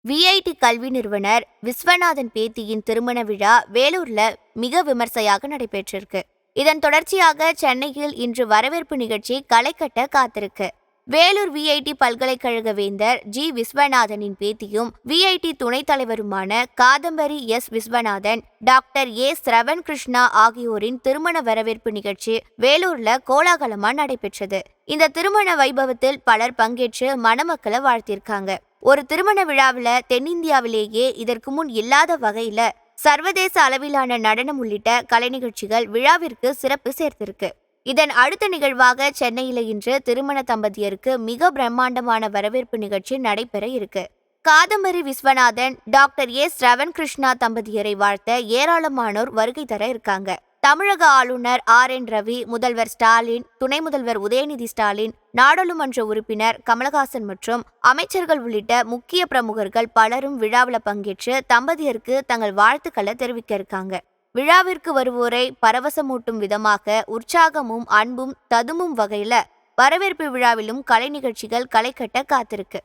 VIT கல்வி நிறுவனர் விஸ்வநாதன் பேத்தியின் திருமண விழா வேலூர்ல மிக விமர்சையாக நடைபெற்றிருக்கு. இதன் தொடர்ச்சியாக சென்னையில் இன்று வரவேற்பு நிகழ்ச்சி களை கட்ட காத்திருக்கு. வேலூர் விஐடி பல்கலைக்கழக வேந்தர் ஜி விஸ்வநாதனின் பேத்தியும் விஐடி துணைத் தலைவருமான Kadambari S Viswanathan, doctor A Shravan Krishna ஆகியோரின் திருமண வரவேற்பு நிகழ்ச்சி வேலூர்ல கோலாகலமா நடைபெற்றது. இந்த திருமண வைபவத்தில் பலர் பங்கேற்று மணமக்களை வாழ்த்திருக்காங்க. ஒரு திருமண விழாவில் தென்னிந்தியாவிலேயே இதற்கு முன் இல்லாத வகையில சர்வதேச அளவிலான நடனம் உள்ளிட்ட கலை நிகழ்ச்சிகள் விழாவிற்கு சிறப்பு சேர்த்திருக்கு. இதன் அடுத்த நிகழ்வாக சென்னையில இன்று திருமண தம்பதியருக்கு மிக பிரம்மாண்டமான வரவேற்பு நிகழ்ச்சி நடைபெற இருக்கு. காதம்பரி விஸ்வநாதன், டாக்டர் ஏ சிரவன் கிருஷ்ணா தம்பதியரை வாழ்த்த ஏராளமானோர் வருகை தர இருக்காங்க. தமிழக ஆளுநர் RN ரவி, முதல்வர் ஸ்டாலின், துணை முதல்வர் உதயநிதி ஸ்டாலின், நாடாளுமன்ற உறுப்பினர் கமலஹாசன் மற்றும் அமைச்சர்கள் உள்ளிட்ட முக்கிய பிரமுகர்கள் பலரும் விழாவில் பங்கேற்று தம்பதியருக்கு தங்கள் வாழ்த்துக்களை தெரிவிக்க இருக்காங்க. விழாவிற்கு வருவோரை பரவசமூட்டும் விதமாக உற்சாகமும் அன்பும் ததும்பும் வகையில வரவேற்பு விழாவிலும் கலை நிகழ்ச்சிகள் களை கட்ட காத்திருக்கு.